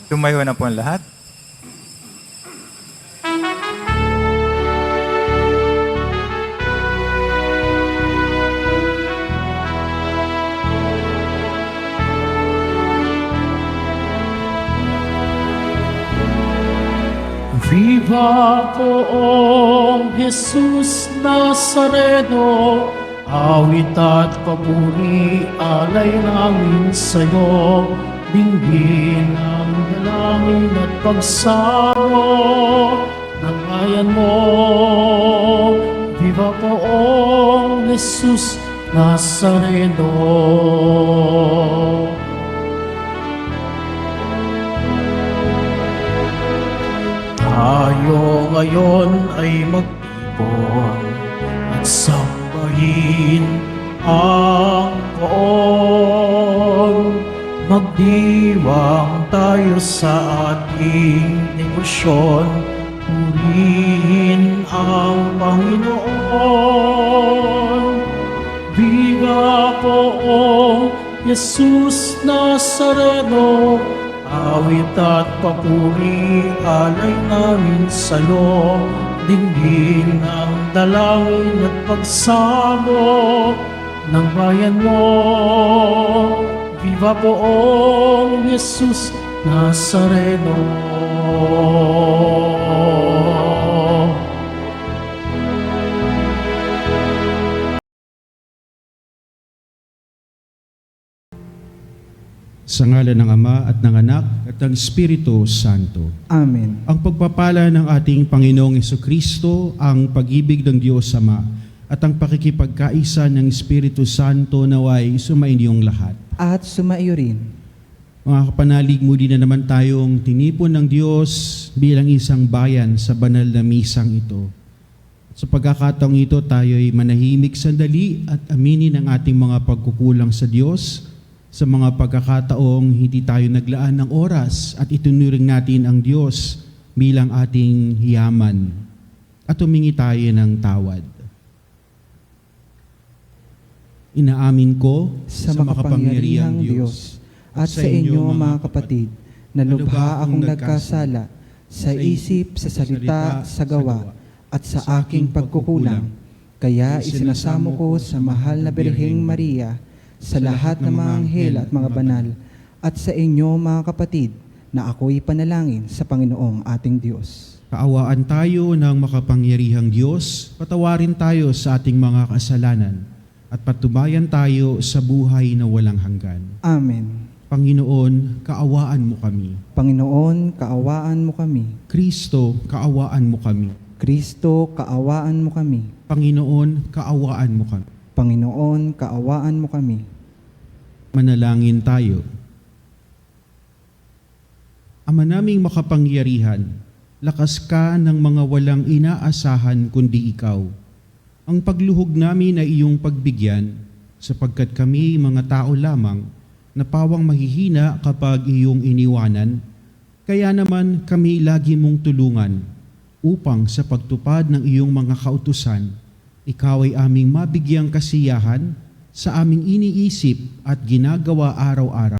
Tumayo na po ang lahat. Viva poong Jesus Nazareno, awit at papuri alay namin sa'yo. Dinggin ang dalangin at pagsamo ng bayan mo. Viva poong Jesus Nazareno. Tayo ngayon ay magtipon at sambahin ang poon. Magdiwang tayo sa ating debosyon, purihin ang Panginoon. Viva poong Jesus Nazareno, awit at papuri alay namin sa'yo. Dinggin ang dalangin at pagsamo ng bayan mo. Viva poong Jesus Nazareno. Sa ngalan ng Ama at ng Anak at ng Espiritu Santo. Amen. Ang pagpapala ng ating Panginoong Jesucristo, ang pag-ibig ng Diyos Ama, at ang pakikipagkaisa ng Espiritu Santo naway sumainyong lahat. At sumaiyo rin. Mga kapanalig, muli na naman tayong tinipon ng Diyos bilang isang bayan sa banal na misang ito. Sa pagkakataong ito, tayo'y manahimik sandali at aminin ang ating mga pagkukulang sa Diyos. Sa mga pagkakataong hindi tayo naglaan ng oras at itunuring natin ang Diyos bilang ating hiyaman at humingi tayo ng tawad. Inaamin ko Sa makapangyarihang Diyos at sa inyo mga kapatid, na lubha akong nagkasala sa isip, sa salita, sa gawa, at sa aking pagkukulang. Kaya isinasamo ko sa mahal na Birheng Maria, sa lahat ng mga anghel at mga banal, at sa inyo mga kapatid, na ako'y panalangin sa Panginoong ating Diyos. Kaawaan tayo ng makapangyarihang Diyos, patawarin tayo sa ating mga kasalanan, at patubayan tayo sa buhay na walang hanggan. Amen. Panginoon, kaawaan mo kami. Panginoon, kaawaan mo kami. Kristo, kaawaan mo kami. Kristo, kaawaan mo kami. Panginoon, kaawaan mo kami. Panginoon, kaawaan mo kami. Manalangin tayo. Ama naming makapangyarihan, lakas ka ng mga walang inaasahan kundi ikaw. Ang pagluhog namin ay iyong pagbigyan, sapagkat kami mga tao lamang na pawang mahihina kapag iyong iniwanan. Kaya naman kami lagi mong tulungan upang sa pagtupad ng iyong mga kautusan, ikaw ay aming mabigyang kasiyahan sa aming iniisip at ginagawa araw-araw.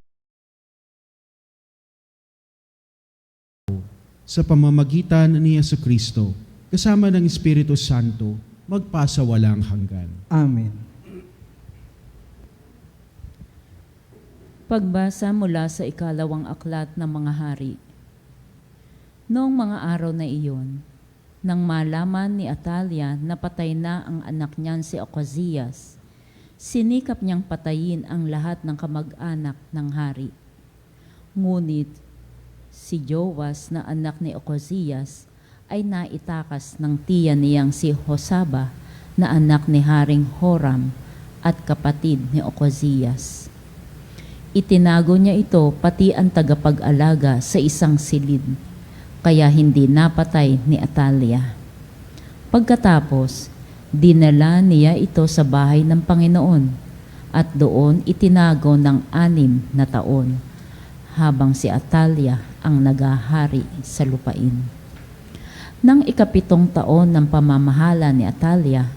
Sa pamamagitan ni Jesucristo, kasama ng Espiritu Santo, magpasawalang hanggan. Amen. Pagbasa mula sa ikalawang aklat ng mga hari. Noong mga araw na iyon, nang malaman ni Atalia na patay na ang anak niyan si Ocasias, sinikap niyang patayin ang lahat ng kamag-anak ng hari. Ngunit si Joas na anak ni Ocasias ay naitakas ng tiya niyang si Josaba na anak ni Haring Horam at kapatid ni Ocasias. Itinago niya ito pati ang tagapag-alaga sa isang silid, kaya hindi napatay ni Atalia. Pagkatapos, dinala niya ito sa bahay ng Panginoon at doon itinago ng 6 na taon, habang si Atalia ang nagahari sa lupain. Nang 7 taon ng pamamahala ni Atalia,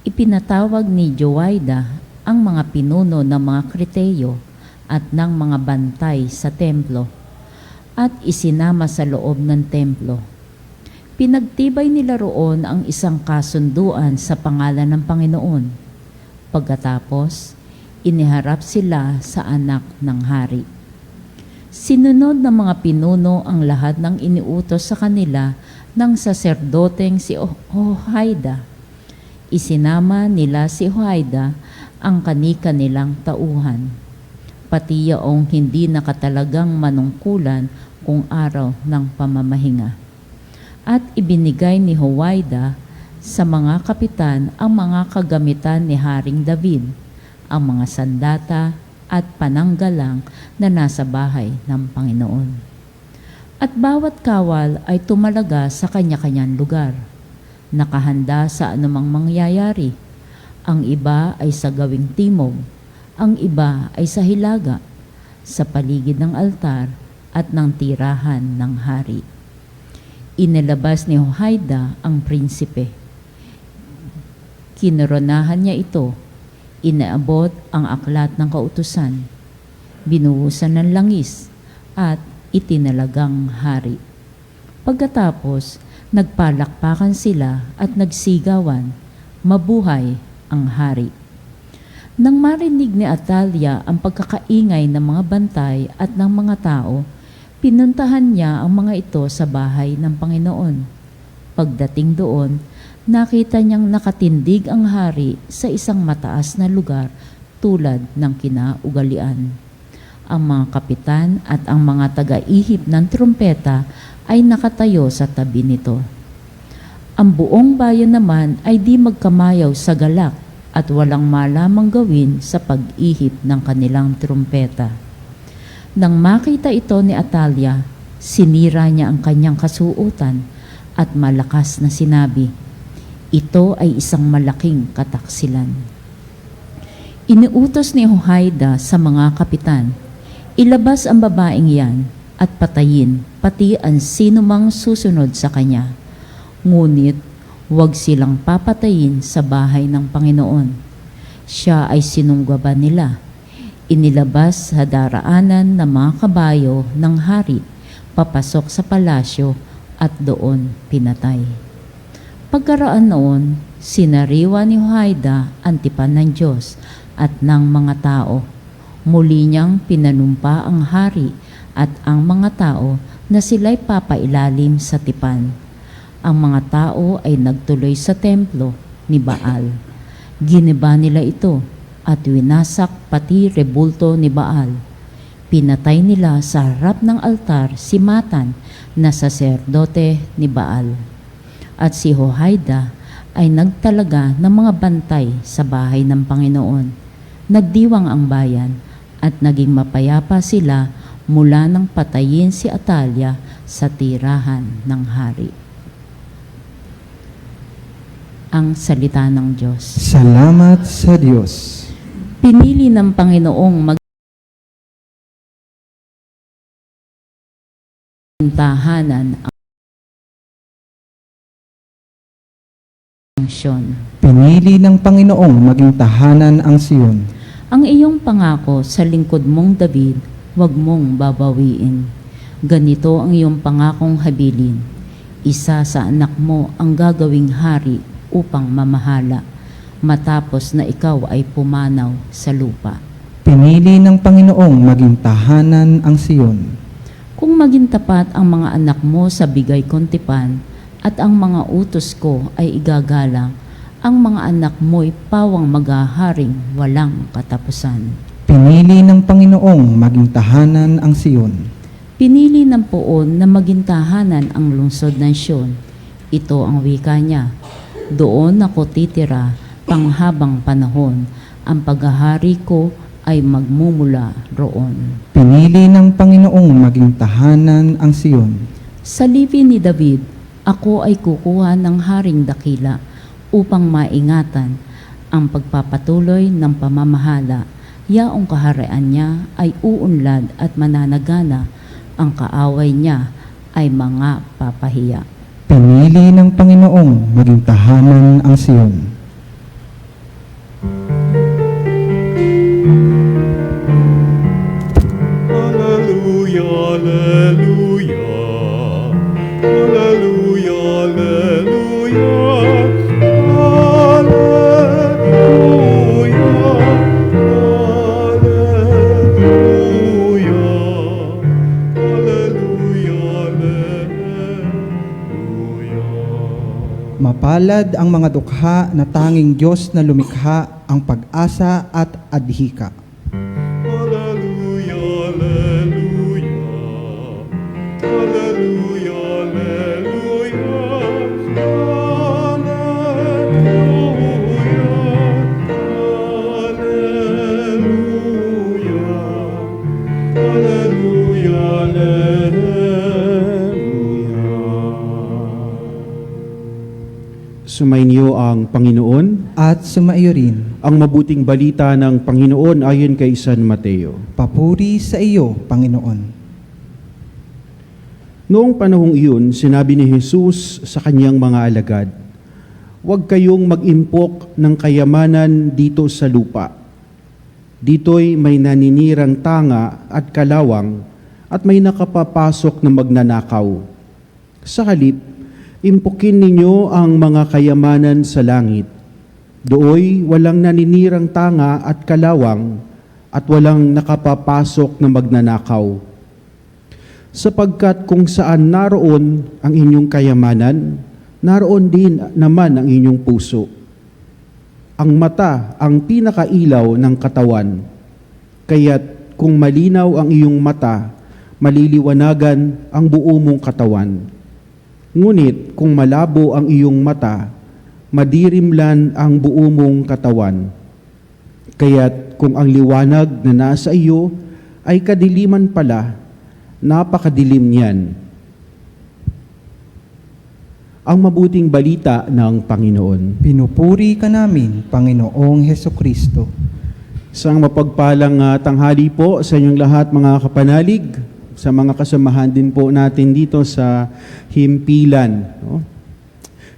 ipinatawag ni Joaida ang mga pinuno ng mga Kriteyo at ng mga bantay sa templo at isinama sa loob ng templo. Pinagtibay nila roon ang isang kasunduan sa pangalan ng Panginoon. Pagkatapos, iniharap sila sa anak ng hari. Sinunod ng mga pinuno ang lahat ng iniutos sa kanila ng saserdoteng si Hohaida. Isinama nila si Hohaida ang kani-kanilang tauhan, pati yaong hindi nakatalagang manungkulan kung araw ng pamamahinga. At ibinigay ni Hohaida sa mga kapitan ang mga kagamitan ni Haring David, ang mga sandata at pananggalang na nasa bahay ng Panginoon. At bawat kawal ay tumalaga sa kanya-kanyang lugar, nakahanda sa anumang mangyayari. Ang iba ay sa gawing timog, ang iba ay sa hilaga, sa paligid ng altar at ng tirahan ng hari. Inilabas ni Hohaida ang prinsipe. Kinoronahan niya ito. Inaabot ang aklat ng kautusan, binuhusan ng langis, at itinalagang hari. Pagkatapos, nagpalakpakan sila at nagsigawan, "Mabuhay ang hari!" Nang marinig ni Atalia ang pagkakaingay ng mga bantay at ng mga tao, pinuntahan niya ang mga ito sa bahay ng Panginoon. Pagdating doon, nakita niyang nakatindig ang hari sa isang mataas na lugar tulad ng kinaugalian. Ang mga kapitan at ang mga taga-ihip ng trumpeta ay nakatayo sa tabi nito. Ang buong bayan naman ay di magkamayaw sa galak at walang malamang gawin sa pag-ihip ng kanilang trumpeta. Nang makita ito ni Atalia, sinira niya ang kanyang kasuotan at malakas na sinabi, "Ito ay isang malaking kataksilan." Iniutos ni Hohaida sa mga kapitan, ilabas ang babaeng yan at patayin pati ang sinumang susunod sa kanya. Ngunit huwag silang papatayin sa bahay ng Panginoon. Siya ay sinunggaban nila. Inilabas sa daraanan ng mga kabayo ng hari, papasok sa palasyo at doon pinatay. Pagkaraan noon, sinariwa ni Hohaida ang tipan ng Diyos at ng mga tao. Muli niyang pinanumpa ang hari at ang mga tao na sila'y papailalim sa tipan. Ang mga tao ay nagtuloy sa templo ni Baal. Giniba nila ito at winasak pati rebulto ni Baal. Pinatay nila sa harap ng altar si Matan na saserdote ni Baal. At si Hohaida ay nagtalaga ng mga bantay sa bahay ng Panginoon. Nagdiwang ang bayan at naging mapayapa sila mula nang patayin si Atalia sa tirahan ng hari. Ang salita ng Diyos. Salamat sa Diyos. Pinili ng Panginoong tahanan ang Siyon. Pinili ng Panginoong maging tahanan ang Siyon. Ang iyong pangako sa lingkod mong David, huwag mong babawiin. Ganito ang iyong pangakong habilin. Isa sa anak mo ang gagawing hari upang mamahala, matapos na ikaw ay pumanaw sa lupa. Pinili ng Panginoong maging tahanan ang Siyon. Kung maging tapat ang mga anak mo sa bigay kong tipan, at ang mga utos ko ay igagalang, ang mga anak mo'y pawang maghaharing walang katapusan. Pinili ng Panginoong maging tahanan ang Siyon. Pinili ng Poon na maging tahanan ang lungsod ng Siyon. Ito ang wika niya. Doon ako titira panghabang panahon. Ang paghahari ko ay magmumula roon. Pinili ng Panginoong maging tahanan ang Siyon. Sa lipi ni David, ako ay kukuha ng haring dakila upang maingatan ang pagpapatuloy ng pamamahala. Yaong kaharian niya ay uunlad at mananagana, ang kaaway niya ay mga papahiya. Pinili ng Panginoong maging tahanan ang Siyon. Hallelujah, hallelujah. Mapalad ang mga dukha na tanging Diyos na lumikha ang pag-asa at adhika. Hallelujah, hallelujah. Hallelujah, hallelujah. Hallelujah. Hallelujah, hallelujah. Sumainyo ang Panginoon. At sumaiyo rin, Ang mabuting balita ng Panginoon ayon kay San Mateo. papuri sa iyo, Panginoon. Noong panahong iyon, sinabi ni Jesus sa kanyang mga alagad, "Huwag kayong mag-impok ng kayamanan dito sa lupa. Dito'y may naninirang tanga at kalawang at may nakapapasok na magnanakaw. Sa halip, impukin ninyo ang mga kayamanan sa langit. Dooy walang naninirang tanga at kalawang at walang nakapapasok na magnanakaw. Sapagkat kung saan naroon ang inyong kayamanan, naroon din naman ang inyong puso. Ang mata ang pinakailaw ng katawan. Kaya't kung malinaw ang iyong mata, maliliwanagan ang buo mong katawan. Ngunit kung malabo ang iyong mata, madirimlan ang buo mong katawan. Kaya't kung ang liwanag na nasa iyo ay kadiliman pala, napakadilim niyan." Ang mabuting balita ng Panginoon. Pinupuri ka namin, Panginoong Hesukristo. Isang mapagpalang tanghali po sa inyong lahat, mga kapanalig, sa mga kasamahan din po natin dito sa himpilan. No?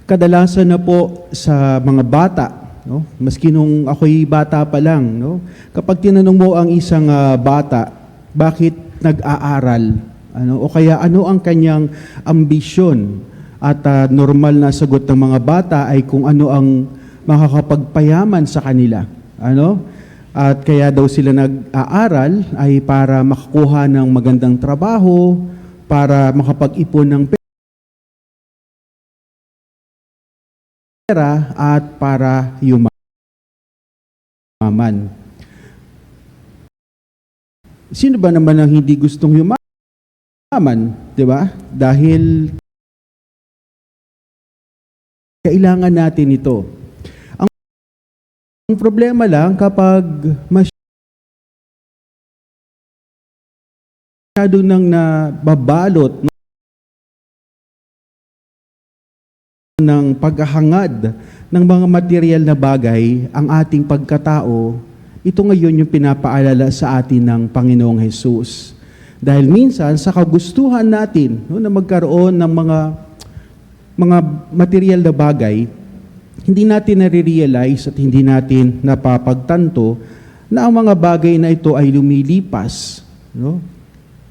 Kadalasan na po sa mga bata, no? Maski nung ako'y bata pa lang, no? Kapag tinanong mo ang isang bata, bakit nag-aaral? O kaya ano ang kanyang ambisyon? At normal na sagot ng mga bata ay kung ano ang makakapagpayaman sa kanila. At kaya daw sila nag-aaral ay para makakuha ng magandang trabaho, para makapag-ipon ng pera, at para yumaman. Sino ba naman ang hindi gustong yumaman? Di ba? Dahil kailangan natin ito. Ang problema lang kapag masyado nang nababalot ng paghahangad ng mga material na bagay ang ating pagkatao, ito ngayon yung pinapaalala sa atin ng Panginoong Hesus. Dahil minsan sa kagustuhan natin na magkaroon ng mga material na bagay, hindi natin nare-realize at hindi natin napapagtanto na ang mga bagay na ito ay lumilipas. No?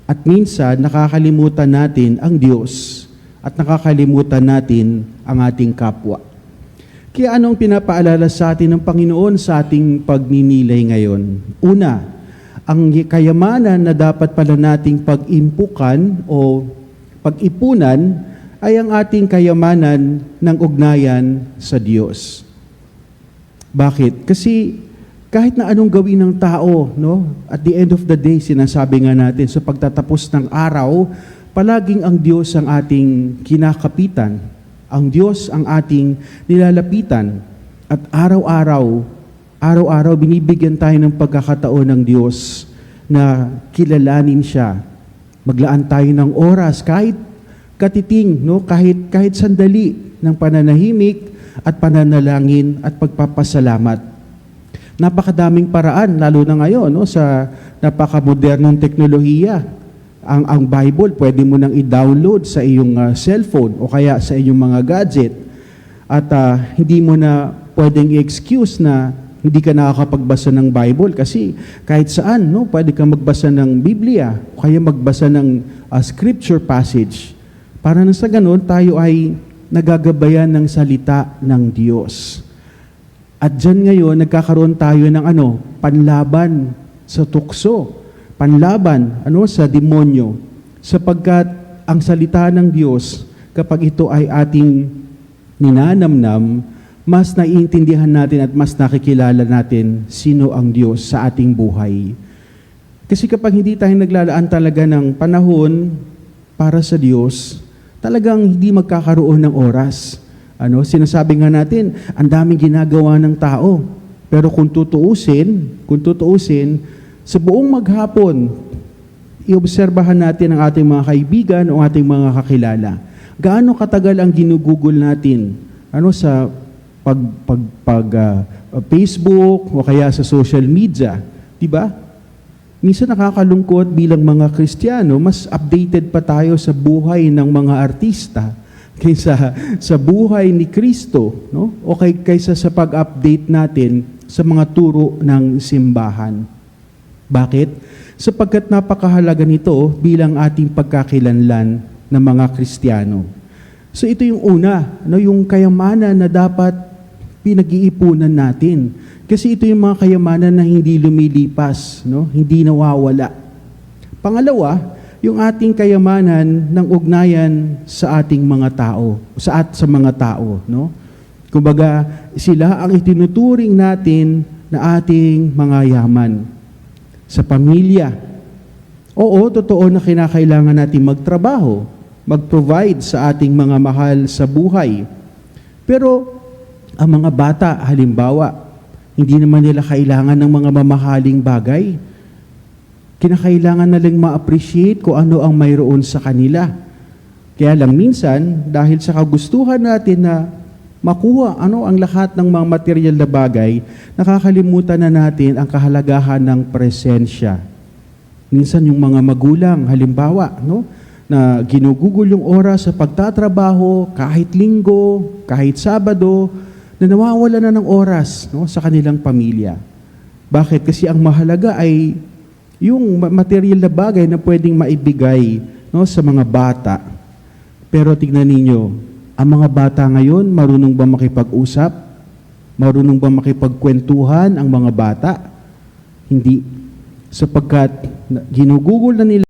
At minsan, nakakalimutan natin ang Diyos at nakakalimutan natin ang ating kapwa. Kaya anong pinapaalala sa atin ng Panginoon sa ating pagninilay ngayon? Una, ang kayamanan na dapat pala nating pag-impukan o pag-ipunan ay ang ating kayamanan ng ugnayan sa Diyos. Bakit? Kasi kahit na anong gawin ng tao, no? At the end of the day, sinasabi nga natin, sa pagtatapos ng araw, palaging ang Diyos ang ating kinakapitan. Ang Diyos ang ating nilalapitan. At araw-araw binibigyan tayo ng pagkakataon ng Diyos na kilalanin siya. Maglaan tayo ng oras, kahit katiting, no? kahit sandali ng pananahimik at pananalangin at pagpapasalamat. Napakadaming paraan, lalo na ngayon, no? Sa napakamodernong teknolohiya. Ang Bible, pwede mo nang i-download sa iyong cellphone o kaya sa iyong mga gadget. At hindi mo na pwedeng i-excuse na hindi ka nakakapagbasa ng Bible kasi kahit saan, no? Pwede kang magbasa ng Biblia o kaya magbasa ng scripture passage. Para na sa ganun, tayo ay nagagabayan ng salita ng Diyos. At dyan ngayon, nagkakaroon tayo ng panlaban sa tukso, panlaban sa demonyo. Sapagkat ang salita ng Diyos, kapag ito ay ating ninanamnam, mas naiintindihan natin at mas nakikilala natin sino ang Diyos sa ating buhay. Kasi kapag hindi tayo naglalaan talaga ng panahon para sa Diyos, talagang hindi magkakaroon ng oras. Sinasabi nga natin, ang daming ginagawa ng tao. Pero kung tutuusin, sa buong maghapon, iobserbahan natin ang ating mga kaibigan o ating mga kakilala. Gaano katagal ang ginugugol natin sa Facebook o kaya sa social media, 'di ba? Minsan nakakalungkot bilang mga Kristiyano, mas updated pa tayo sa buhay ng mga artista kaysa sa buhay ni Kristo, no? O kaysa sa pag-update natin sa mga turo ng simbahan. Bakit? Sapagkat napakahalaga nito bilang ating pagkakilanlan ng mga Kristiyano. So ito yung una, yung kayamanan na dapat pinag-iipunan natin. Kasi ito yung mga kayamanan na hindi lumilipas, hindi nawawala. Pangalawa, yung ating kayamanan ng ugnayan sa ating mga tao, sa mga tao. Kumbaga, sila ang itinuturing natin na ating mga yaman. Sa pamilya. Oo, totoo na kinakailangan natin magtrabaho, mag-provide sa ating mga mahal sa buhay. Pero, ang mga bata, halimbawa, hindi naman nila kailangan ng mga mamahaling bagay. Kinakailangan na lang ma-appreciate kung ano ang mayroon sa kanila. Kaya lang minsan, dahil sa kagustuhan natin na makuha ang lahat ng mga material na bagay, nakakalimutan na natin ang kahalagahan ng presensya. Minsan yung mga magulang, halimbawa, na ginugugol yung oras sa pagtatrabaho, kahit linggo, kahit Sabado, na nawawala na ng oras sa kanilang pamilya. Bakit? Kasi ang mahalaga ay yung material na bagay na pwedeng maibigay sa mga bata. Pero tignan ninyo, ang mga bata ngayon, marunong ba makipag-usap? Marunong ba makipagkwentuhan ang mga bata? Hindi. Sapagkat ginugugol na nila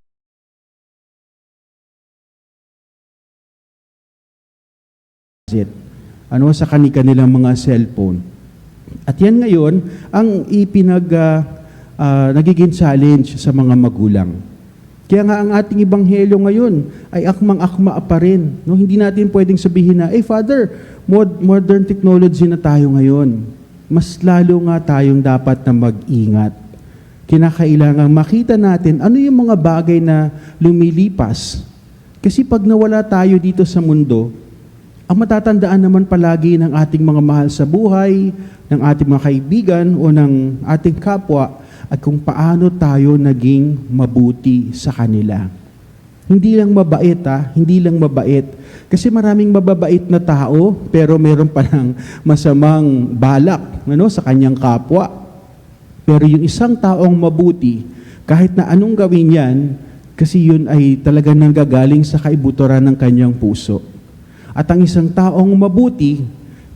sa kanilang mga cellphone. At yan ngayon, ang nagiging challenge sa mga magulang. Kaya nga ang ating ebanghelyo ngayon ay akmang-akma pa rin. Hindi natin pwedeng sabihin na, Father, modern technology na tayo ngayon. Mas lalo nga tayong dapat na mag-ingat. Kinakailangan makita natin ano yung mga bagay na lumilipas. Kasi pag nawala tayo dito sa mundo, ang matatandaan naman palagi ng ating mga mahal sa buhay, ng ating mga kaibigan o ng ating kapwa at kung paano tayo naging mabuti sa kanila. Hindi lang mabait, hindi lang mabait. Kasi maraming mababait na tao pero meron pa ng masamang balak sa kanyang kapwa. Pero yung isang taong mabuti, kahit na anong gawin yan, kasi yun ay talagang nanggagaling sa kaibuturan ng kanyang puso. At ang isang taong mabuti,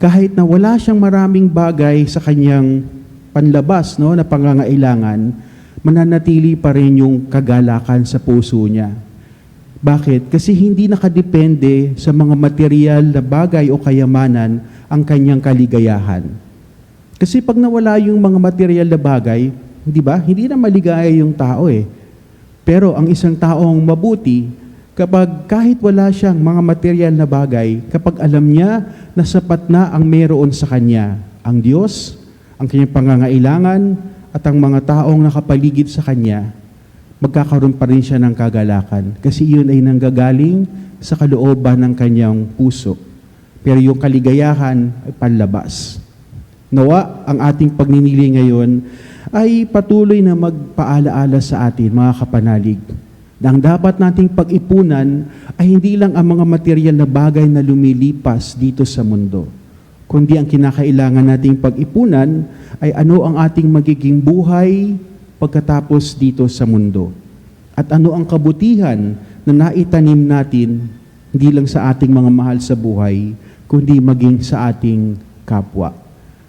kahit na wala siyang maraming bagay sa kanyang panlabas na pangangailangan, mananatili pa rin yung kagalakan sa puso niya. Bakit? Kasi hindi nakadepende sa mga material na bagay o kayamanan ang kanyang kaligayahan. Kasi pag nawala yung mga material na bagay, hindi na maligaya yung tao Pero ang isang taong mabuti, kapag kahit wala siyang mga material na bagay, kapag alam niya na sapat na ang meron sa kanya, ang Diyos, ang kanyang pangangailangan, at ang mga taong nakapaligid sa kanya, magkakaroon pa rin siya ng kagalakan. Kasi yun ay nanggagaling sa kalooban ng kanyang puso. Pero yung kaligayahan ay panlabas. Nawa, ang ating pagninili ngayon ay patuloy na magpaalaala sa atin, mga kapanalig. Ang dapat nating pag-ipunan ay hindi lang ang mga material na bagay na lumilipas dito sa mundo, kundi ang kinakailangan nating pag-ipunan ay ano ang ating magiging buhay pagkatapos dito sa mundo. At ano ang kabutihan na naitanim natin hindi lang sa ating mga mahal sa buhay, kundi maging sa ating kapwa.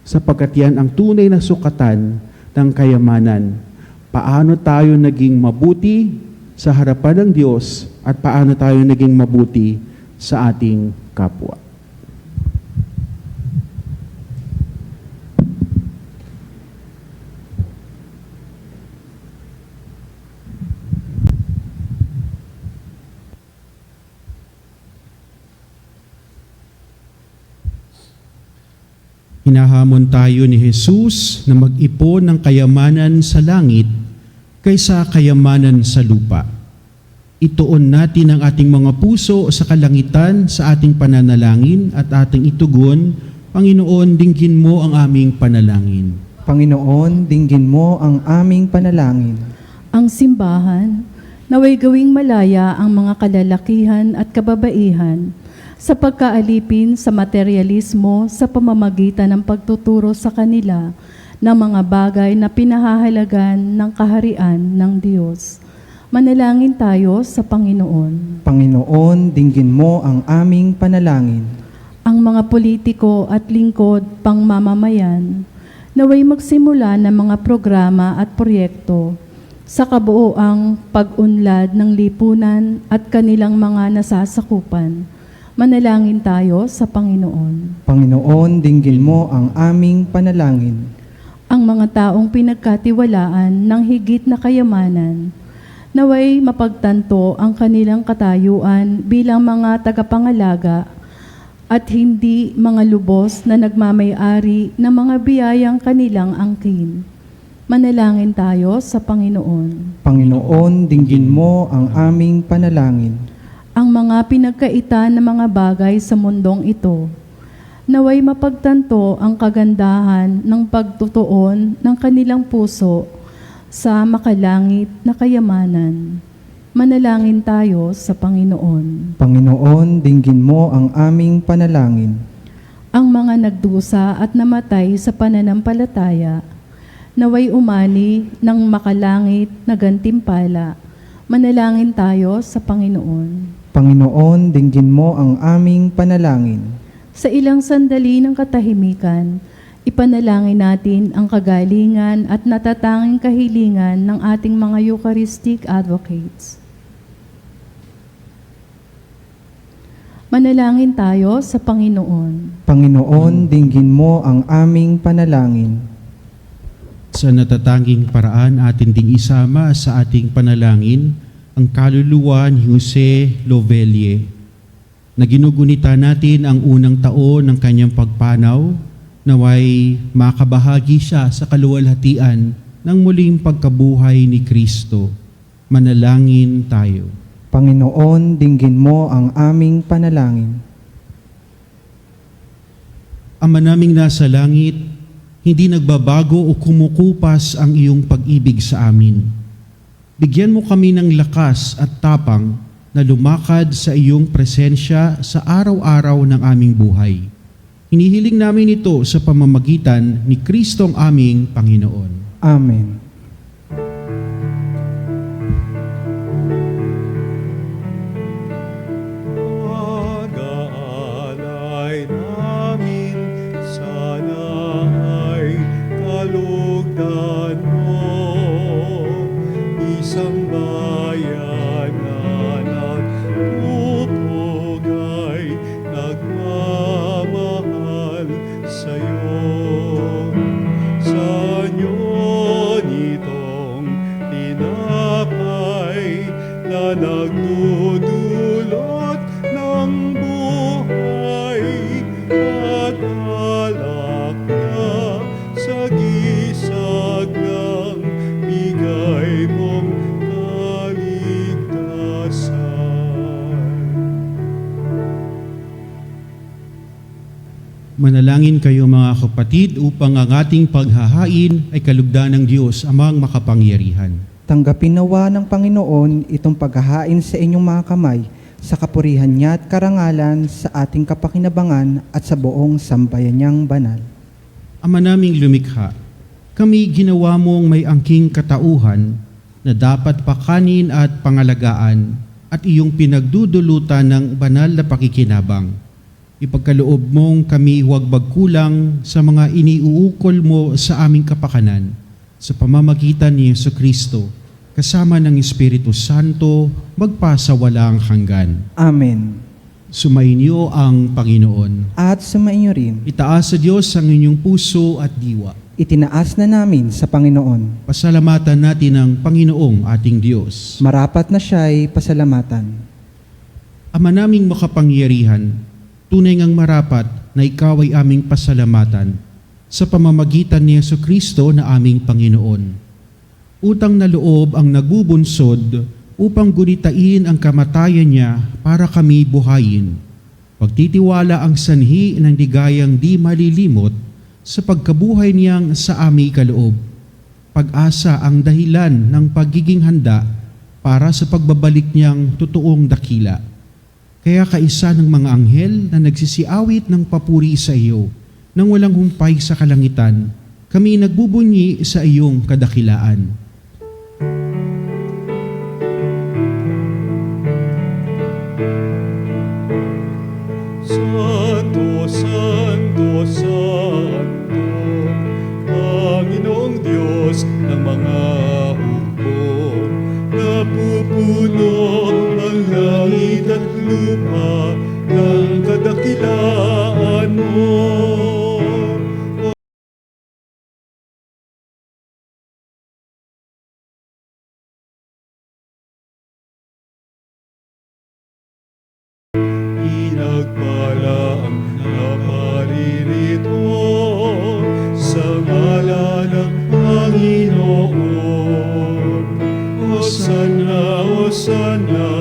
Sapagkat yan ang tunay na sukatan ng kayamanan. Paano tayo naging mabuti sa harapan ng Diyos at paano tayo naging mabuti sa ating kapwa. Hinahamon tayo ni Jesus na mag-ipon ng kayamanan sa langit kaysa kayamanan sa lupa. Ituon natin ang ating mga puso sa kalangitan sa ating pananalangin at ating itugon, Panginoon, dinggin mo ang aming panalangin. Panginoon, dinggin mo ang aming panalangin. Ang simbahan, naway gawing malaya ang mga kalalakihan at kababaihan sa pagkaalipin sa materialismo sa pamamagitan ng pagtuturo sa kanila ng mga bagay na pinahahalagan ng kaharian ng Diyos. Manalangin tayo sa Panginoon. Panginoon, dinggin mo ang aming panalangin. Ang mga politiko at lingkod pang mamamayan, naway magsimula ng mga programa at proyekto sa kabuoang pag-unlad ng lipunan at kanilang mga nasasakupan. Manalangin tayo sa Panginoon. Panginoon, dinggin mo ang aming panalangin. Ang mga taong pinagkatiwalaan ng higit na kayamanan, naway mapagtanto ang kanilang katayuan bilang mga tagapangalaga at hindi mga lubos na nagmamay-ari ng mga biyayang kanilang angkin. Manalangin tayo sa Panginoon. Panginoon, dinggin mo ang aming panalangin. Ang mga pinagkaitan ng mga bagay sa mundong ito, naway mapagtanto ang kagandahan ng pagtutuon ng kanilang puso sa makalangit na kayamanan. Manalangin tayo sa Panginoon. Panginoon, dinggin mo ang aming panalangin. Ang mga nagdusa at namatay sa pananampalataya, naway umani ng makalangit na gantimpala. Manalangin tayo sa Panginoon. Panginoon, dinggin mo ang aming panalangin. Sa ilang sandali ng katahimikan, ipanalangin natin ang kagalingan at natatanging kahilingan ng ating mga Eucharistic advocates. Manalangin tayo sa Panginoon. Panginoon, dinggin mo ang aming panalangin. Sa natatanging paraan atin ding isama sa ating panalangin ang kaluluwa ni Jose Lovelle na ginugunita natin ang unang taon ng kanyang pagpanaw, naway makabahagi siya sa kaluwalhatian ng muling pagkabuhay ni Kristo. Manalangin tayo. Panginoon, dinggin mo ang aming panalangin. Ama naming nasa langit, hindi nagbabago o kumukupas ang iyong pag-ibig sa amin. Bigyan mo kami ng lakas at tapang na lumakad sa iyong presensya sa araw-araw ng aming buhay. Hinihiling namin ito sa pamamagitan ni Kristong aming Panginoon. Amen. Pag-aalay namin, sana ay kalugdan mo. Isang bayan na nagtutog ay nagmamahal sa'yo. Sa inyo nitong tinapay na nagdudulot ng buhay at alak na sa gisag ng bigay mong kaligtasan. Manalangin kayo mga kapatid upang ang ating paghahain ay kalugdan ng Diyos amang makapangyarihan. Tanggapin nawa ng Panginoon itong paghahain sa inyong mga kamay sa kapurihan niya at karangalan sa ating kapakinabangan at sa buong sambayan niyang banal. Ama naming lumikha, kami ginawa mong may angking katauhan na dapat pakanin at pangalagaan at iyong pinagdudulutan ng banal na pakikinabang. Ipagkaloob mong kami huwag magkulang sa mga iniuukol mo sa aming kapakanan sa pamamagitan ni Jesucristo, kasama ng Espiritu Santo, magpasawalang hanggan. Amen. Sumainyo ang Panginoon. At sumainyo rin, Itaas sa Diyos ang inyong puso at diwa. itinaas na namin sa Panginoon. Pasalamatan natin ang Panginoong ating Diyos. Marapat na siya'y pasalamatan. Ama naming makapangyarihan, tunay ngang marapat na ikaw ay aming pasalamatan sa pamamagitan ni Jesucristo na aming Panginoon. Utang na loob ang nagbubunsod upang gunitain ang kamatayan niya para kami buhayin. Pagtitiwala ang sanhi ng ligayang di malilimot sa pagkabuhay niyang sa aming kaloob. Pag-asa ang dahilan ng pagiging handa para sa pagbabalik niyang totoong dakila. Kaya kaisa ng mga anghel na nagsisiawit ng papuri sa iyo, nang walang humpay sa kalangitan, kami nagbubunyi sa iyong kadakilaan. Santo, Santo, Santo, Panginoong Diyos ng mga hukbo, napupuno ang langit at lupa ng kadakilaan mo. Pinagpala ang naparirito sa ngalan ng Panginoon. Hosana, Hosana,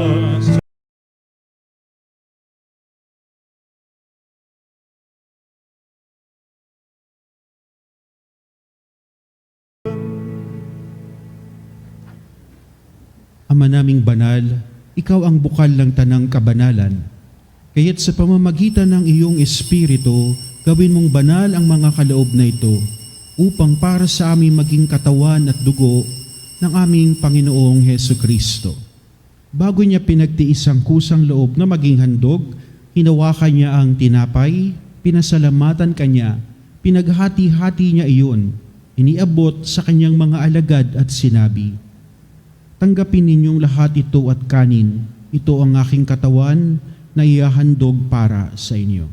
Ama naming banal, ikaw ang bukal ng tanang kabanalan. Kaya't sa pamamagitan ng iyong Espiritu, gawin mong banal ang mga kaloob na ito, upang para sa aming maging katawan at dugo ng aming Panginoong Hesukristo. Bago niya pinagtiis ang kusang loob na maging handog, hinawakan niya ang tinapay, pinasalamatan kanya, pinaghati-hati niya iyon, iniabot sa kanyang mga alagad at sinabi, "Tanggapin ninyong lahat ito at kanin, ito ang aking katawan na ihahandog para sa inyo."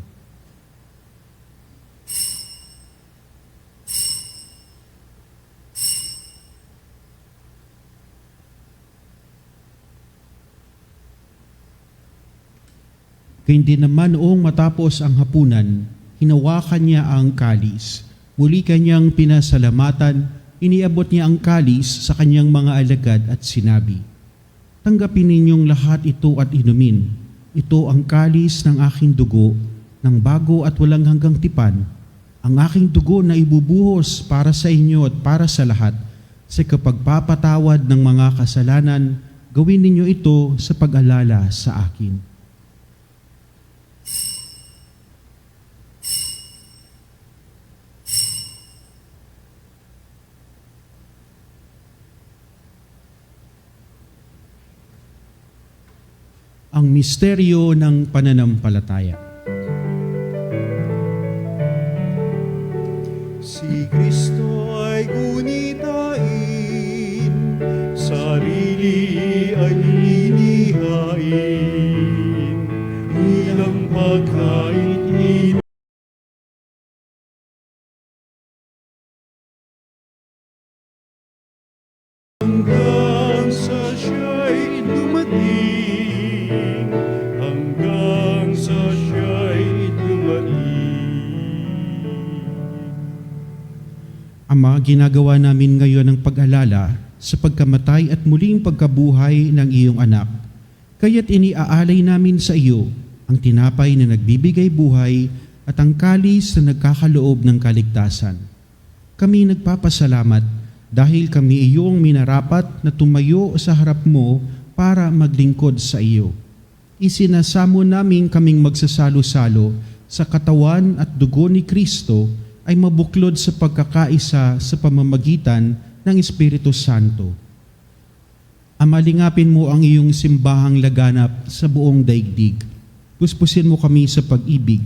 Gayun din naman noong matapos ang hapunan, hinawakan niya ang kalis. Muli kanyang pinasalamatan, iniabot niya ang kalis sa kanyang mga alagad at sinabi, "Tanggapin ninyong lahat ito at inumin. Ito ang kalis ng aking dugo, ng bago at walang hanggang tipan, ang aking dugo na ibubuhos para sa inyo at para sa lahat, sa kapagpapatawad ng mga kasalanan. Gawin ninyo ito sa pag-alala sa akin." Ang misteryo ng pananampalataya. Si Kristo ay gunitain, sarili ay inihain, ilang pagkain hanggang sa siya'y dumating, hanggang sa siya'y dumating. Ama, ginagawa namin ngayon ang pag-alala sa pagkamatay at muling pagkabuhay ng iyong anak. Kaya't iniaalay namin sa iyo ang tinapay na nagbibigay buhay at ang kalis na nagkakaloob ng kaligtasan. Kami nagpapasalamat dahil kami iyong minarapat na tumayo sa harap mo para maglingkod sa iyo. Isinasamo namin kaming magsasalo-salo sa katawan at dugo ni Kristo ay mabuklod sa pagkakaisa sa pamamagitan ng Espiritu Santo. Amalingapin mo ang iyong simbahang laganap sa buong daigdig. Puspusin mo kami sa pag-ibig,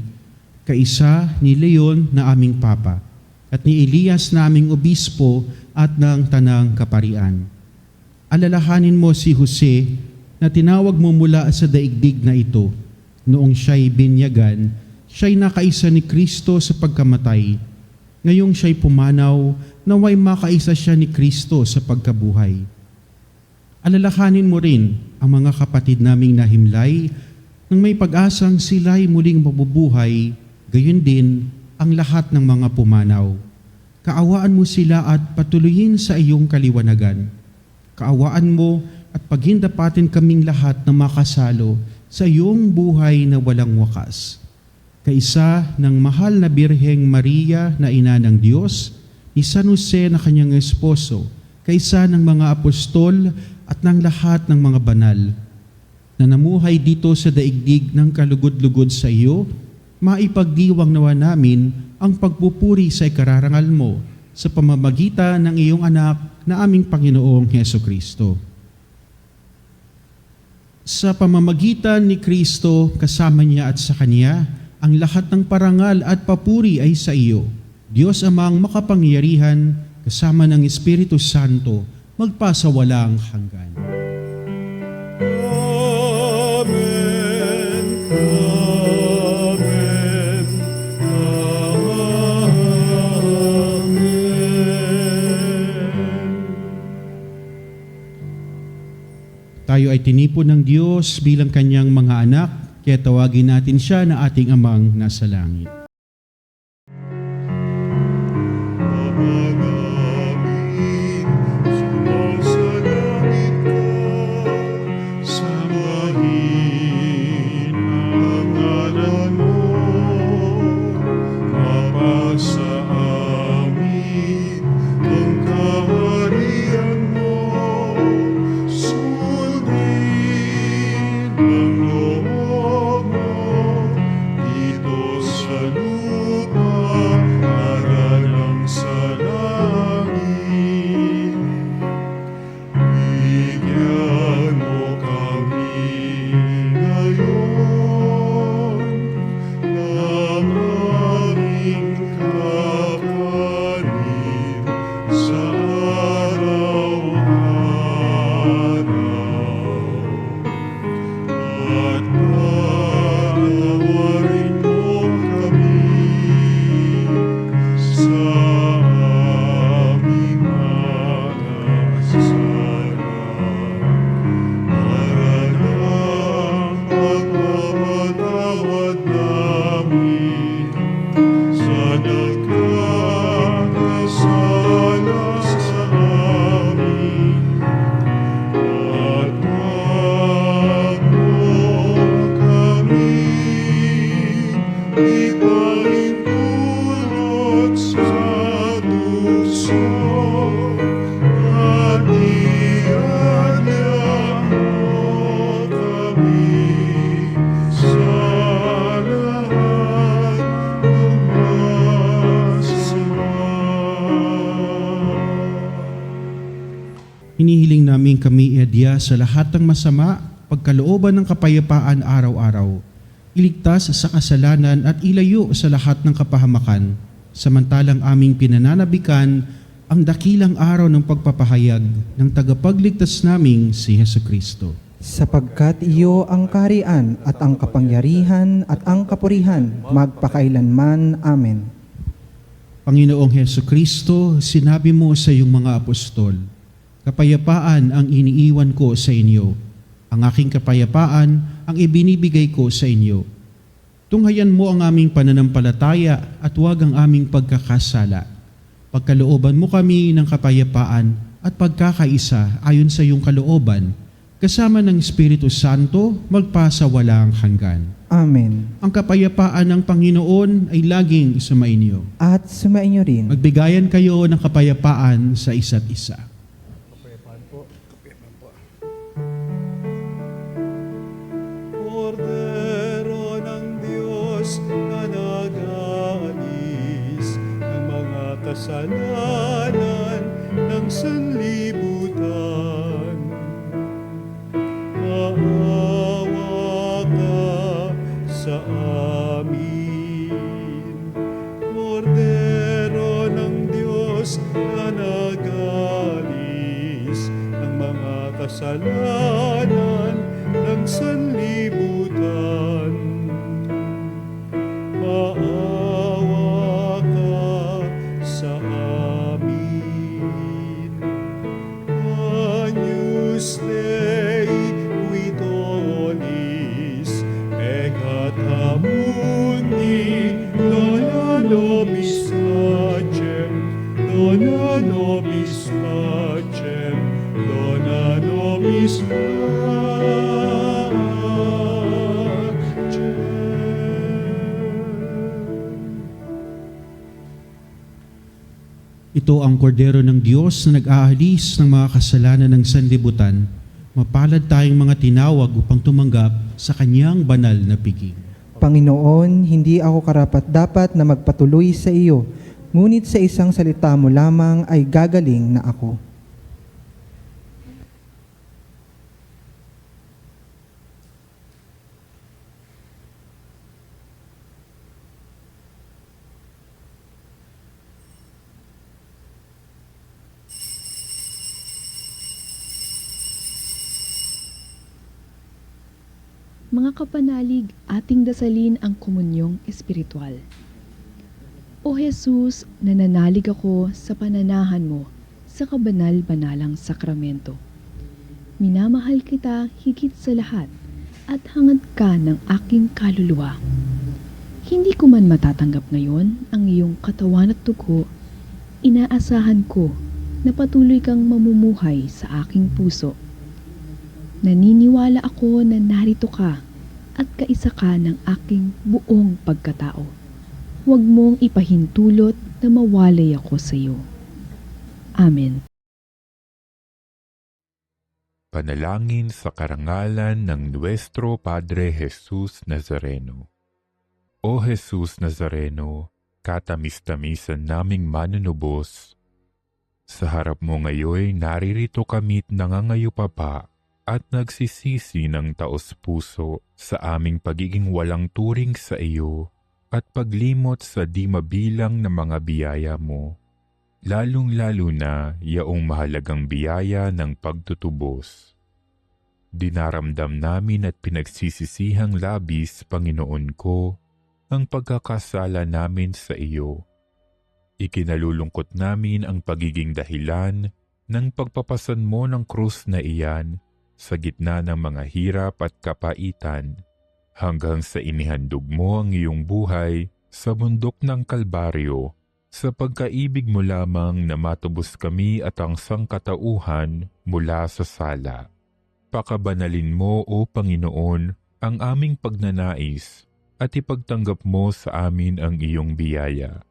kaisa ni Leon na aming Papa, at ni Elias na aming Obispo at ng Tanang Kaparian. Alalahanin mo si Jose na tinawag mo mula sa daigdig na ito. Noong siya'y binyagan, siya'y nakaisa ni Kristo sa pagkamatay. Ngayong siya'y pumanaw, naway makaisa siya ni Kristo sa pagkabuhay. Alalahanin mo rin ang mga kapatid naming nahimlay nang may pag-asang sila'y muling mabubuhay, gayon din ang lahat ng mga pumanaw. Kaawaan mo sila at patuloyin sa iyong kaliwanagan. Kaawaan mo at paghindapatin kaming lahat na makasalo sa iyong buhay na walang wakas. Kaisa ng mahal na Birheng Maria na ina ng Diyos, ni San Jose na kanyang esposo, kaisa ng mga apostol at ng lahat ng mga banal, na namuhay dito sa daigdig ng kalugod-lugod sa iyo, maipagdiwang nawa namin ang pagpupuri sa ikararangal mo sa pamamagitan ng iyong anak na aming Panginoong Hesukristo. Sa pamamagitan ni Kristo, kasama niya at sa Kanya, ang lahat ng parangal at papuri ay sa iyo, Diyos Amang makapangyarihan, kasama ng Espiritu Santo, magpasawalang hanggan. Amen. Amen. Amen. Tayo ay tinipon ng Diyos bilang Kanyang mga anak, kaya tawagin natin siya na ating Amang nasa langit. Ama namin, sumasalangit ka, sambahin ang ngalan mo, mapasa amin ang kaharian mo, sundin ang loob mo, dito sa lupa, para lang sa langit. Bigyan mo kami ngayon ng aming kapanin sa araw-araw. At patawarin mo kami sa aming mga kasala, para lang pagpapatawad namin sa nagkakasala sa amin. At wag mo kami ipahintulot sa tukso, at iadya mo kami sa lahat ng masama. Hinihiling namin kami iadya sa lahat ng masama, pagkalooban ng kapayapaan araw-araw, iligtas sa kasalanan at ilayo sa lahat ng kapahamakan, samantalang aming pinananabikan ang dakilang araw ng pagpapahayag ng tagapagligtas naming si Hesukristo. Sapagkat iyo ang kaharian at ang kapangyarihan at ang kapurihan magpakailanman. Amen. Panginoong Hesukristo, sinabi mo sa iyong mga apostol, kapayapaan ang iniiwan ko sa inyo. Ang aking kapayapaan ang ibinibigay ko sa inyo. Tunghayan mo ang aming pananampalataya at huwag ang aming pagkakasala. Pagkalooban mo kami ng kapayapaan at pagkakaisa ayon sa iyong kalooban, kasama ng Espiritu Santo, magpasawalang hanggan. Amen. Ang kapayapaan ng Panginoon ay laging sumainyo. At sumainyo rin. Magbigayan kayo ng kapayapaan sa isa't isa. Kordero ng Diyos na nag-aalis ng mga kasalanan ng sanlibutan, maawa ka sa amin. Kordero ng Diyos na nag-aalis ng mga kasalanan ng sanlibutan, maawa ka sa amin. Agnus Dei, qui tollis, pecata mundi, dona nobis pacem, dona nobis pacem. Ito ang kordero ng Diyos na nag-aalis ng mga kasalanan ng sanlibutan. Mapalad tayong mga tinawag upang tumanggap sa kanyang banal na piging. Panginoon, hindi ako karapat-dapat na magpatuloy sa iyo, ngunit sa isang salita mo lamang ay gagaling na ako. Mga kapanalig, ating dasalin ang komunyong espiritual. O Jesus, nananalig ako sa pananahan mo sa kabanal-banalang sakramento. Minamahal kita higit sa lahat at hangad ka ng aking kaluluwa. Hindi ko man matatanggap ngayon ang iyong katawan at dugo, inaasahan ko na patuloy kang mamumuhay sa aking puso. Naniniwala ako na narito ka at kaisa ka ng aking buong pagkatao. Huwag mong ipahintulot na mawalay ako sa iyo. Amen. Panalangin sa karangalan ng Nuestro Padre Jesus Nazareno. O Jesus Nazareno, katamis-tamisan naming manunubos, sa harap mo ngayon naririto kami't nangangayupapa at nagsisisi ng taos-puso sa aming pagiging walang turing sa iyo at paglimot sa di mabilang na mga biyaya mo, lalong-lalo na yaong mahalagang biyaya ng pagtutubos. Dinaramdam namin at pinagsisisihang labis, Panginoon ko, ang pagkakasala namin sa iyo. Ikinalulungkot namin ang pagiging dahilan ng pagpapasan mo ng krus na iyan sa gitna ng mga hirap at kapaitan, hanggang sa inihandog mo ang iyong buhay sa bundok ng Kalbaryo, sa pagkaibig mo lamang na matubos kami at ang sangkatauhan mula sa sala. Pakabanalin mo, O Panginoon, ang aming pagnanais at ipagtanggap mo sa amin ang iyong biyaya.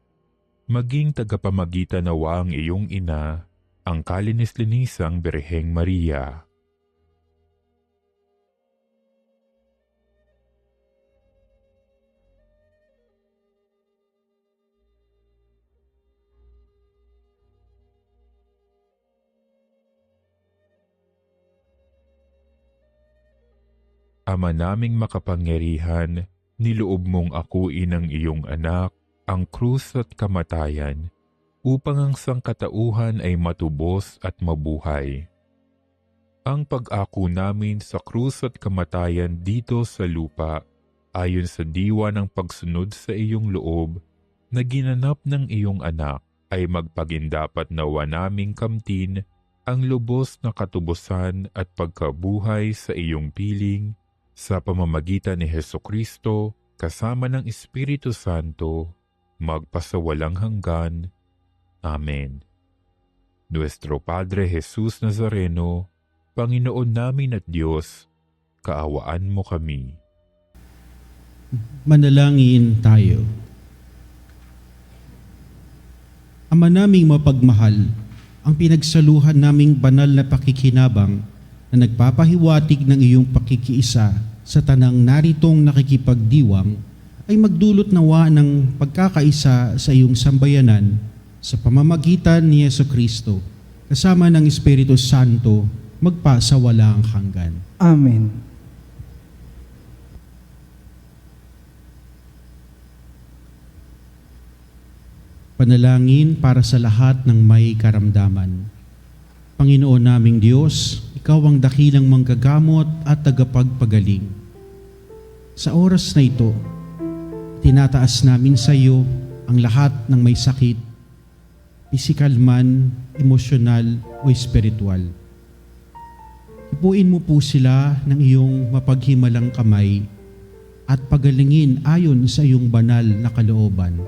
Maging tagapamagitan nawa ang iyong ina, ang kalinis-linisang Birheng Maria. Ama naming makapangyarihan, niloob mong akuin ang iyong anak, ang krus at kamatayan, upang ang sangkatauhan ay matubos at mabuhay. Ang pag-ako namin sa krus at kamatayan dito sa lupa, ayon sa diwa ng pagsunod sa iyong loob, na ginanap ng iyong anak, ay magpagindapat nawa naming kamtin ang lubos na katubusan at pagkabuhay sa iyong piling, sa pamamagitan ni Hesukristo, kasama ng Espiritu Santo, magpasawalang hanggan. Amen. Nuestro Padre Jesus Nazareno, Panginoon namin at Diyos, kaawaan mo kami. Manalangin tayo. Ama naming mapagmahal, ang pinagsaluhan naming banal na pakikinabang na nagpapahiwatig ng iyong pakikiisa sa tanang naritong nakikipagdiwang ay magdulot nawa ng pagkakaisa sa iyong sambayanan sa pamamagitan ni Jesucristo kasama ng Espiritu Santo magpasawalang hanggan. Amen. Panalangin para sa lahat ng may karamdaman. Panginoon naming Diyos, Ikaw ang dakilang manggagamot at tagapagpagaling. Sa oras na ito, tinataas namin sa iyo ang lahat ng may sakit, pisikal man, emosyonal o espiritual. Ipuin mo po sila ng iyong mapaghimalang kamay at pagalingin ayon sa iyong banal na kalooban.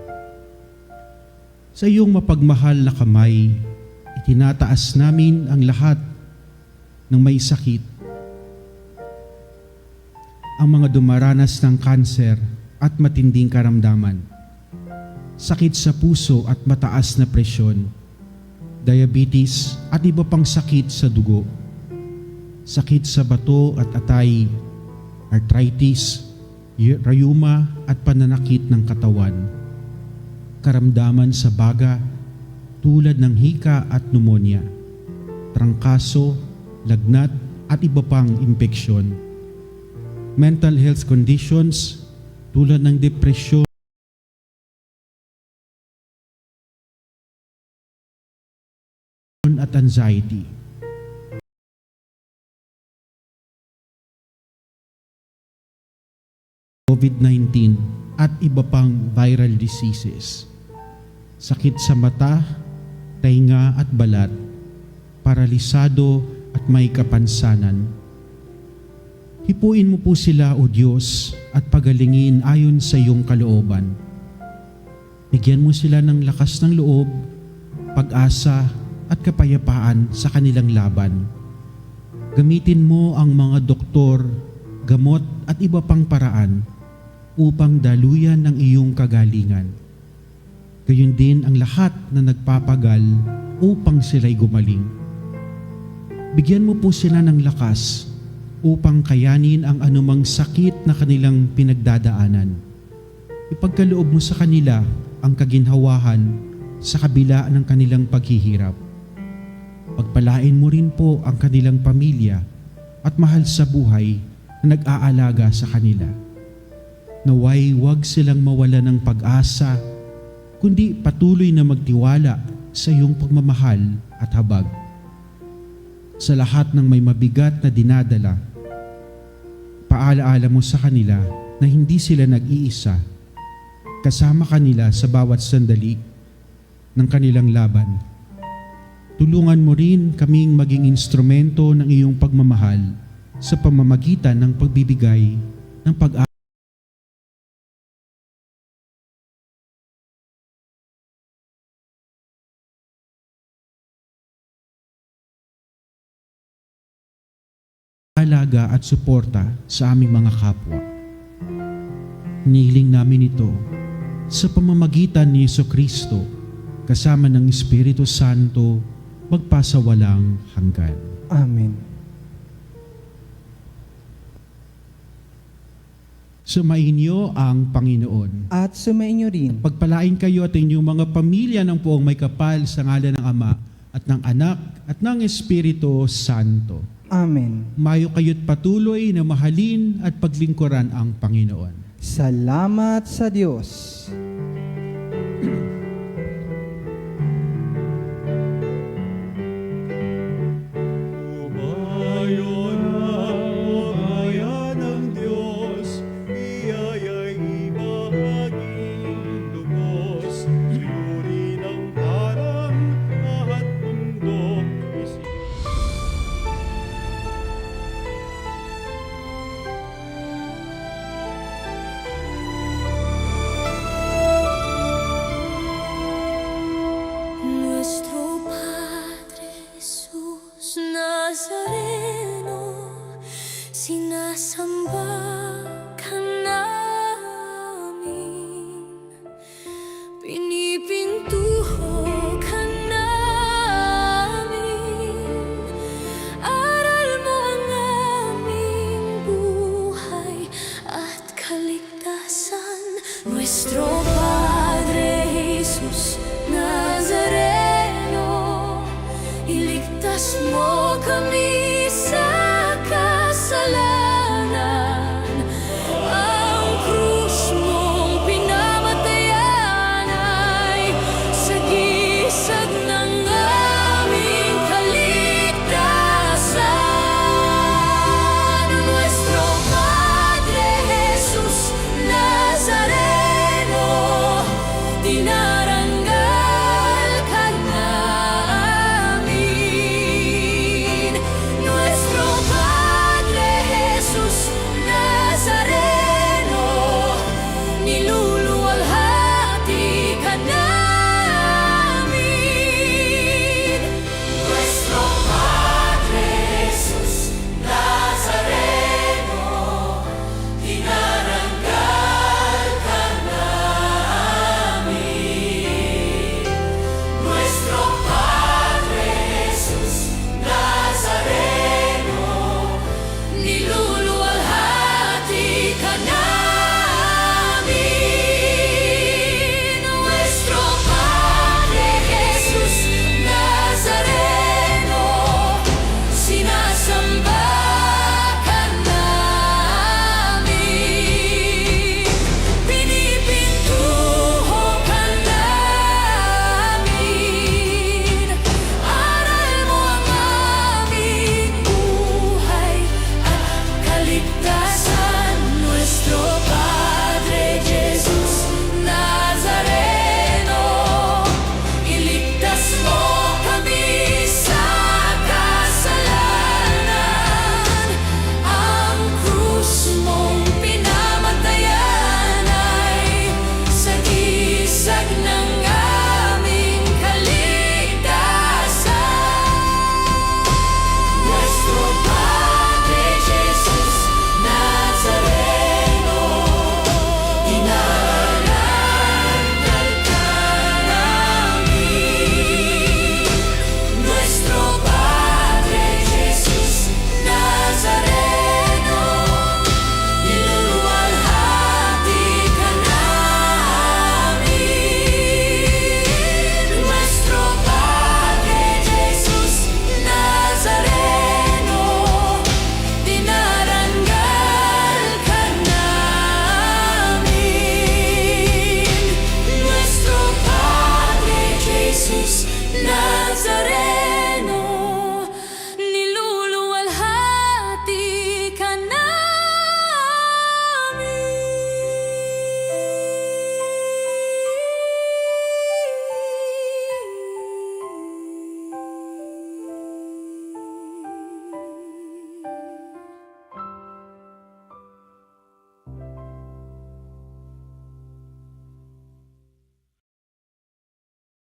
Sa iyong mapagmahal na kamay, Itinataas namin ang lahat ng may sakit, ang mga dumaranas ng kanser at matinding karamdaman, sakit sa puso at mataas na presyon, diabetes at iba pang sakit sa dugo, sakit sa bato at atay, arthritis, rayuma at pananakit ng katawan, karamdaman sa baga tulad ng hika at pneumonia, trangkaso, lagnat at iba pang impeksyon, mental health conditions tulad ng depresyon at anxiety. COVID-19 at iba pang viral diseases, sakit sa mata, tainga at balat, paralisado at may kapansanan. Hipuin mo po sila, O Diyos, at pagalingin ayon sa iyong kalooban. Bigyan mo sila ng lakas ng loob, pag-asa at kapayapaan sa kanilang laban. Gamitin mo ang mga doktor, gamot at iba pang paraan upang daluyan ng iyong kagalingan. Gayon din ang lahat na nagpapagal upang sila'y gumaling. Bigyan mo po sila ng lakas upang kayanin ang anumang sakit na kanilang pinagdadaanan. Ipagkaloob mo sa kanila ang kaginhawahan sa kabila ng kanilang paghihirap. Pagpalain mo rin po ang kanilang pamilya at mahal sa buhay na nag-aalaga sa kanila. Naway huwag silang mawala ng pag-asa, kundi patuloy na magtiwala sa iyong pagmamahal at habag. Sa lahat ng may mabigat na dinadala, paalaala mo sa kanila na hindi sila nag-iisa. Kasama kanila sa bawat sandali ng kanilang laban. Tulungan mo rin kaming maging instrumento ng iyong pagmamahal sa pamamagitan ng pagbibigay ng pag-aalala at suporta sa aming mga kapwa. Hinihiling namin ito sa pamamagitan ni Jesucristo kasama ng Espiritu Santo magpasawalang hanggan. Amen. Sumainyo ang Panginoon. At sumainyo rin. Pagpalain kayo at inyong mga pamilya ng poong may kapal sa ngalan ng Ama at ng Anak at ng Espiritu Santo. Amen. Mayo kayo't patuloy na mahalin at paglingkuran ang Panginoon. Salamat sa Diyos. Umayon ang bayan ng Diyos, iyaya'y ibahaging lubos. Suyuri ng parang lahat mundo, Nuestro Padre Jesús Nazareno, sinasamba ka namin, pinipintuho ka namin, aral mo ang aming buhay at kaligtasan. Nuestro Padre Jesus Nazareno, iligtas mo kami